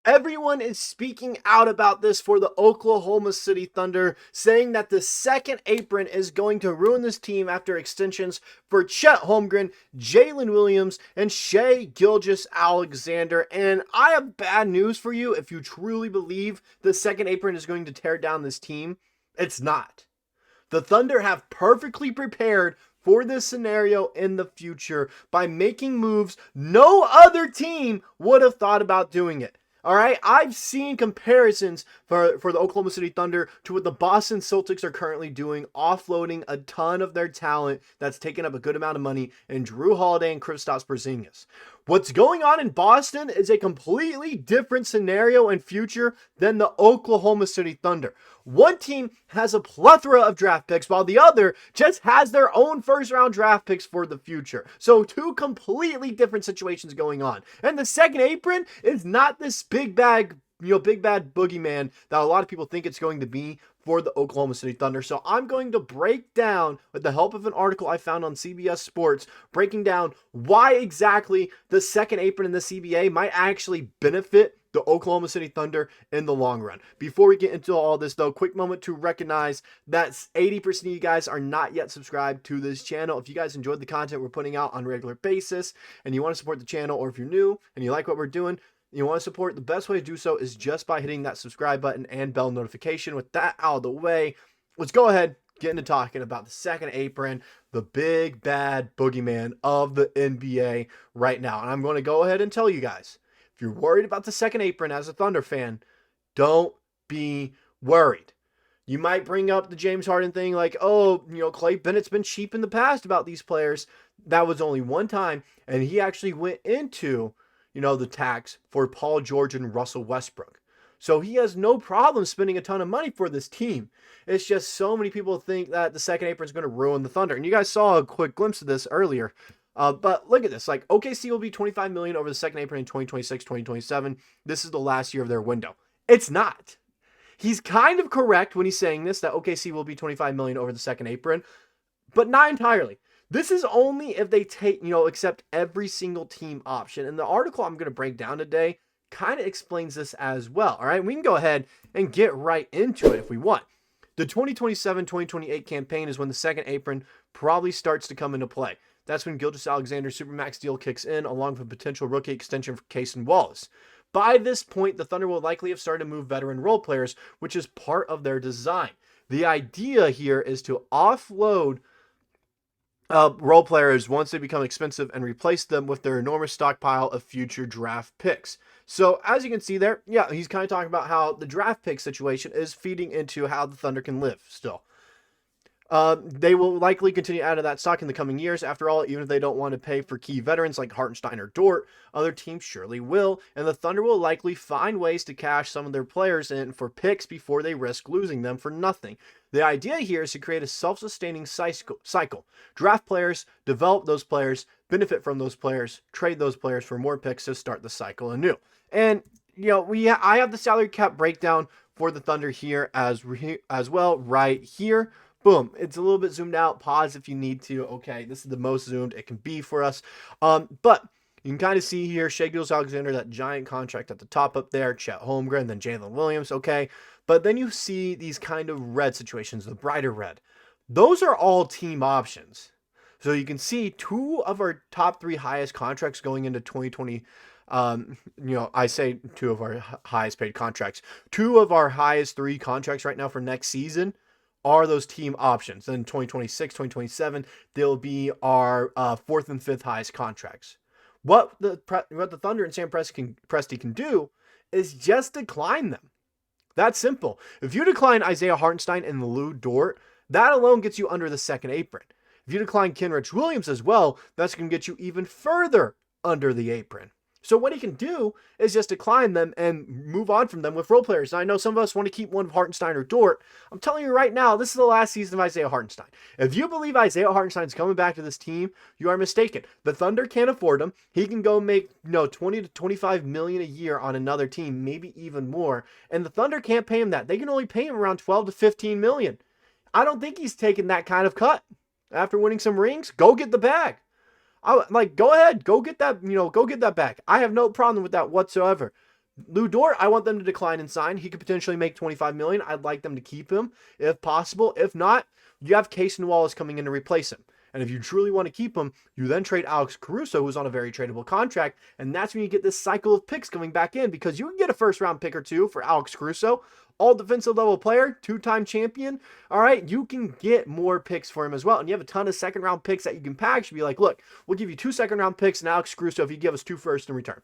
Everyone is speaking out about this for the Oklahoma City Thunder, saying that the second apron is going to ruin this team after extensions for Chet Holmgren, Jalen Williams, and Shai Gilgeous-Alexander. And I have bad news for you. If you truly believe the second apron is going to tear down this team, it's not. The Thunder have perfectly prepared for this scenario in the future by making moves no other team would have thought about doing it. All right, I've seen comparisons for the Oklahoma City Thunder to what the Boston Celtics are currently doing, offloading a ton of their talent that's taken up a good amount of money in Jrue Holiday and Kristaps Porzingis. What's going on in Boston is a completely different scenario and future than the Oklahoma City Thunder. One team has a plethora of draft picks, while the other just has their own first-round draft picks for the future. So two completely different situations going on. And the second apron is not this big bad boogeyman that a lot of people think it's going to be for the Oklahoma City Thunder. So I'm going to break down, with the help of an article I found on CBS Sports, breaking down why exactly the second apron in the CBA might actually benefit the Oklahoma City Thunder in the long run. Before we get into all this though, quick moment to recognize that 80% of you guys are not yet subscribed to this channel. If you guys enjoyed the content we're putting out on a regular basis and you want to support the channel, or if you're new and you like what we're doing, you want to support, the best way to do so is just by hitting that subscribe button and bell notification. With that out of the way, let's go ahead, get into talking about the second apron, the big bad boogeyman of the NBA right now. And I'm going to go ahead and tell you guys, if you're worried about the second apron as a Thunder fan, don't be worried. You might bring up the James Harden thing like, oh, Clay Bennett's been cheap in the past about these players. That was only one time, and he actually went into the tax for Paul George and Russell Westbrook. So he has no problem spending a ton of money for this team. It's just so many people think that the second apron is going to ruin the Thunder. And you guys saw a quick glimpse of this earlier. But look at this. Like, OKC will be $25 million over the second apron in 2026, 2027. This is the last year of their window. It's not. He's kind of correct when he's saying this, that OKC will be $25 million over the second apron, but not entirely. This is only if they accept every single team option. And the article I'm going to break down today kind of explains this as well. All right, we can go ahead and get right into it if we want. The 2027-2028 campaign is when the second apron probably starts to come into play. That's when Gilgeous-Alexander's Supermax deal kicks in, along with a potential rookie extension for Cason Wallace. By this point, the Thunder will likely have started to move veteran role players, which is part of their design. The idea here is to offload role players once they become expensive and replace them with their enormous stockpile of future draft picks. So as you can see there, yeah, he's kind of talking about how the draft pick situation is feeding into how the Thunder can live still. They will likely continue out of that stock in the coming years. After all, even if they don't want to pay for key veterans like Hartenstein or Dort, other teams surely will, and the Thunder will likely find ways to cash some of their players in for picks before they risk losing them for nothing. The idea here is to create a self-sustaining cycle. Draft players, develop those players, benefit from those players, trade those players for more picks to start the cycle anew. And I have the salary cap breakdown for the Thunder here as well right here. Boom. It's a little bit zoomed out. Pause if you need to. Okay, this is the most zoomed it can be for us. But you can kind of see here, Shai Gilgeous-Alexander, that giant contract at the top up there, Chet Holmgren, then Jalen Williams. Okay, but then you see these kind of red situations, the brighter red. Those are all team options. So you can see two of our top three highest contracts going into 2020. I say two of our highest paid contracts. Two of our highest three contracts right now for next season are those team options. In 2026, 2027, they'll be our fourth and fifth highest contracts. What the Thunder and Sam Presti can do is just decline them. That's simple. If you decline Isaiah Hartenstein and Lou Dort, that alone gets you under the second apron. If you decline Kenrich Williams as well, that's going to get you even further under the apron. So what he can do is just decline them and move on from them with role players. Now, I know some of us want to keep one of Hartenstein or Dort. I'm telling you right now, this is the last season of Isaiah Hartenstein. If you believe Isaiah Hartenstein is coming back to this team, you are mistaken. The Thunder can't afford him. He can go make 20 to 25 million a year on another team, maybe even more. And the Thunder can't pay him that. They can only pay him around 12 to 15 million. I don't think he's taking that kind of cut. After winning some rings, go get the bag. Go ahead, go get that, go get that back. I have no problem with that whatsoever. Dort, I want them to decline and sign. He could potentially make $25 million. I'd like them to keep him if possible. If not, you have Cason Wallace coming in to replace him. And if you truly want to keep him, you then trade Alex Caruso, who's on a very tradable contract. And that's when you get this cycle of picks coming back in, because you can get a first-round pick or two for Alex Caruso, all defensive level player, two-time champion. All right, you can get more picks for him as well. And you have a ton of second-round picks that you can package. Be like, look, we'll give you 2 second-round picks and Alex Caruso if you give us 2 firsts in return.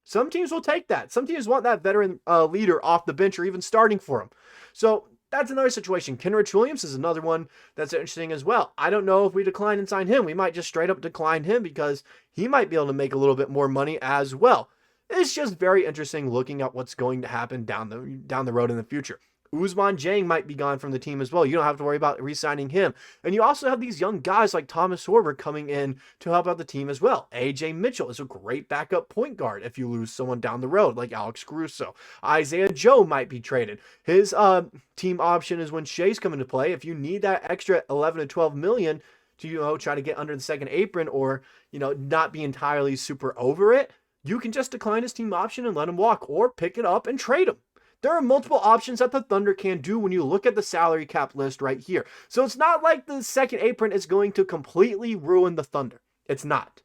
Some teams will take that. Some teams want that veteran leader off the bench or even starting for him. So that's another situation. Kenrich Williams is another one that's interesting as well. I don't know if we decline and sign him. We might just straight up decline him because he might be able to make a little bit more money as well. It's just very interesting looking at what's going to happen down the road in the future. Ousmane Dieng might be gone from the team as well. You don't have to worry about re-signing him. And you also have these young guys like Thomas Horber coming in to help out the team as well. AJ Mitchell is a great backup point guard if you lose someone down the road like Alex Caruso. Isaiah Joe might be traded. His team option is when Shai's come into play. If you need that extra 11 to 12 million to try to get under the second apron or not be entirely super over it, you can just decline his team option and let him walk, or pick it up and trade him. There are multiple options that the Thunder can do when you look at the salary cap list right here. So it's not like the second apron is going to completely ruin the Thunder. It's not.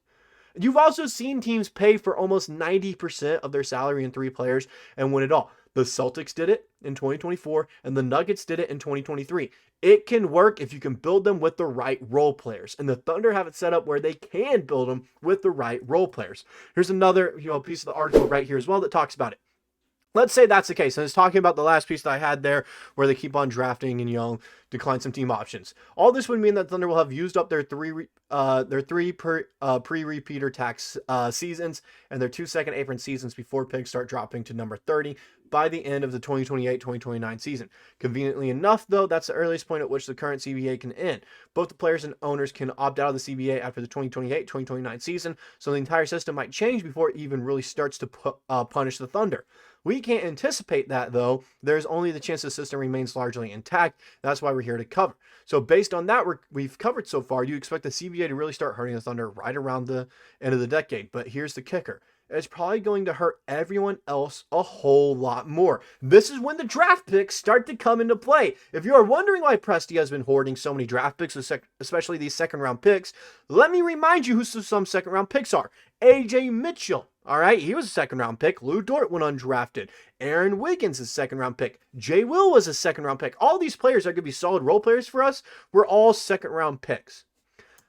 You've also seen teams pay for almost 90% of their salary in 3 players and win it all. The Celtics did it in 2024, and the Nuggets did it in 2023. It can work if you can build them with the right role players, and the Thunder have it set up where they can build them with the right role players. Here's another piece of the article right here as well that talks about it. Let's say that's the case. And it's talking about the last piece that I had there where they keep on drafting and, decline some team options. All this would mean that Thunder will have used up their three pre-repeater tax seasons and their 2 second apron seasons before picks start dropping to number 30 by the end of the 2028-2029 season. Conveniently enough, though, that's the earliest point at which the current CBA can end. Both the players and owners can opt out of the CBA after the 2028-2029 season, so the entire system might change before it even really starts to punish the Thunder. We can't anticipate that, though. There's only the chance the system remains largely intact. That's why we're here to cover. So based on that we've covered so far, you expect the CBA to really start hurting the Thunder right around the end of the decade. But here's the kicker. It's probably going to hurt everyone else a whole lot more. This is when the draft picks start to come into play. If you are wondering why Presti has been hoarding so many draft picks, especially these second-round picks, let me remind you who some second-round picks are. AJ Mitchell. All right, he was a second-round pick. Lou Dort went undrafted. Aaron Wiggins is a second-round pick. J. Will was a second-round pick. All these players are going to be solid role players for us. We're all second-round picks.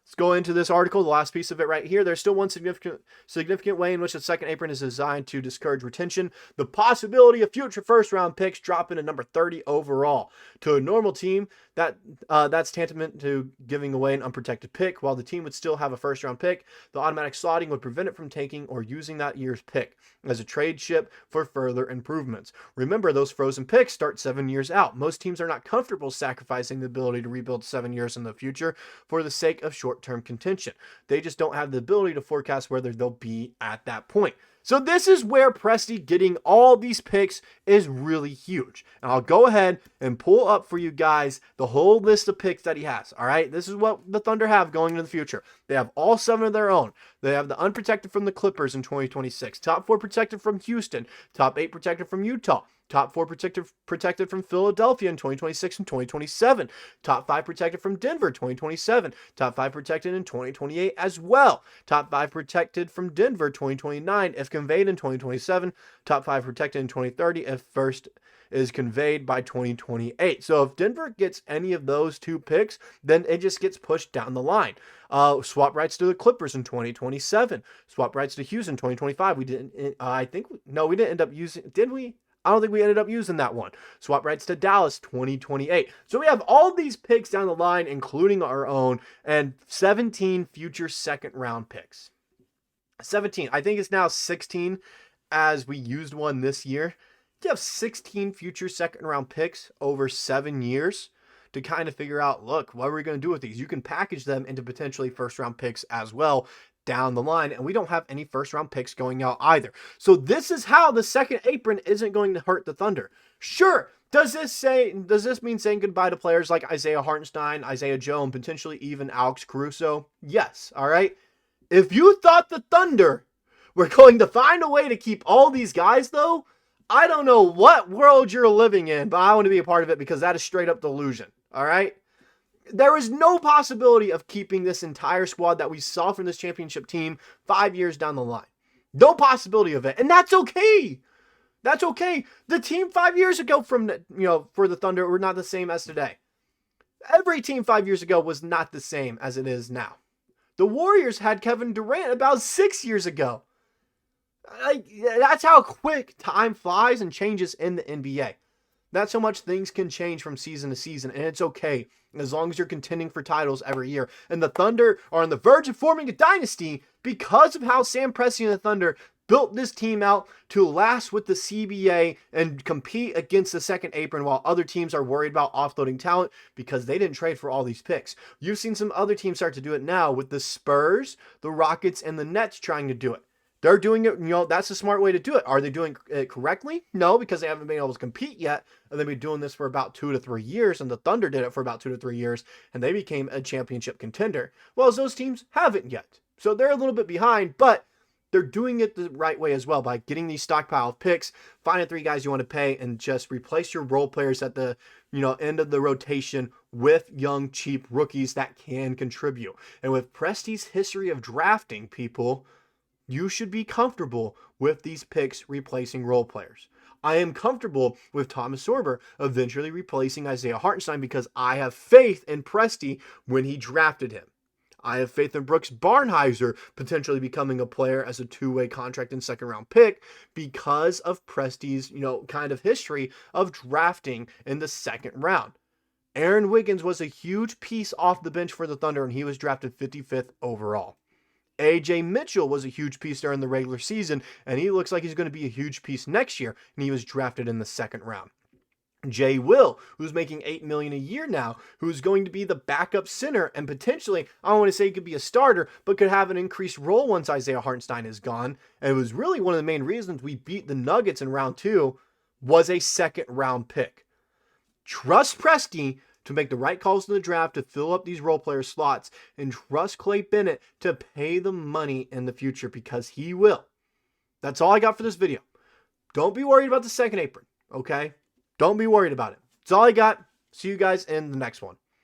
Let's go into this article, the last piece of it right here. There's still one significant way in which the second apron is designed to discourage retention. The possibility of future first-round picks dropping to number 30 overall. To a normal team, that's tantamount to giving away an unprotected pick. While the team would still have a first-round pick, the automatic slotting would prevent it from taking or using that year's pick as a trade chip for further improvements. Remember, those frozen picks start 7 years out. Most teams are not comfortable sacrificing the ability to rebuild 7 years in the future for the sake of short-term contention. They just don't have the ability to forecast whether they'll be at that point. So this is where Presti getting all these picks is really huge. And I'll go ahead and pull up for you guys the whole list of picks that he has. All right, this is what the Thunder have going into the future. They have all 7 of their own. They have the unprotected from the Clippers in 2026, top 4 protected from Houston, top 8 protected from Utah, top 4 protected from Philadelphia in 2026 and 2027. Top 5 protected from Denver 2027. Top 5 protected in 2028 as well. Top 5 protected from Denver 2029 if conveyed in 2027. Top 5 protected in 2030 if first is conveyed by 2028. So if Denver gets any of those 2 picks, then it just gets pushed down the line. Swap rights to the Clippers in 2027. Swap rights to Houston 2025. We didn't end up using, did we? I don't think we ended up using that one. Swap rights to Dallas 2028. So we have all these picks down the line, including our own, and 17 future second round picks. 17. I think it's now 16 as we used one this year. You have 16 future second round picks over 7 years to kind of figure out, look, what are we going to do with these? You can package them into potentially first round picks as well down the line, and we don't have any first round picks going out either. So this is how the second apron isn't going to hurt the Thunder. Sure, does this mean saying goodbye to players like Isaiah Hartenstein, Isaiah Joe, and potentially even Alex Caruso? Yes, all right. If you thought the Thunder were going to find a way to keep all these guys, though, I don't know what world you're living in, but I want to be a part of it because that is straight up delusion. All right? There is no possibility of keeping this entire squad that we saw from this championship team 5 years down the line. No possibility of it. And that's okay. That's okay. The team 5 years ago for the Thunder were not the same as today. Every team 5 years ago was not the same as it is now. The Warriors had Kevin Durant about 6 years ago. That's how quick time flies and changes in the NBA. That's how much things can change from season to season, and it's okay as long as you're contending for titles every year. And the Thunder are on the verge of forming a dynasty because of how Sam Presti and the Thunder built this team out to last with the CBA and compete against the second apron while other teams are worried about offloading talent because they didn't trade for all these picks. You've seen some other teams start to do it now with the Spurs, the Rockets, and the Nets trying to do it. They're doing it, that's a smart way to do it. Are they doing it correctly? No, because they haven't been able to compete yet. And they've been doing this for about 2 to 3 years, and the Thunder did it for about 2 to 3 years, and they became a championship contender. Well, as those teams haven't yet. So they're a little bit behind, but they're doing it the right way as well by getting these stockpile of picks, finding 3 guys you want to pay, and just replace your role players at the end of the rotation with young, cheap rookies that can contribute. And with Presti's history of drafting people, you should be comfortable with these picks replacing role players. I am comfortable with Thomas Sorber eventually replacing Isaiah Hartenstein because I have faith in Presti when he drafted him. I have faith in Brooks Barnhizer potentially becoming a player as a 2-way contract and second-round pick because of Presti's, kind of history of drafting in the second round. Aaron Wiggins was a huge piece off the bench for the Thunder, and he was drafted 55th overall. A.J. Mitchell was a huge piece during the regular season, and he looks like he's going to be a huge piece next year, and he was drafted in the second round. Jay Will, who's making $8 million a year now, who's going to be the backup center, and potentially, I don't want to say he could be a starter, but could have an increased role once Isaiah Hartenstein is gone, and it was really one of the main reasons we beat the Nuggets in round 2, was a second round pick. Trust Presti to make the right calls in the draft to fill up these role player slots, and trust Clay Bennett to pay the money in the future because he will. That's all I got for this video. Don't be worried about the second apron, okay? Don't be worried about it. That's all I got. See you guys in the next one.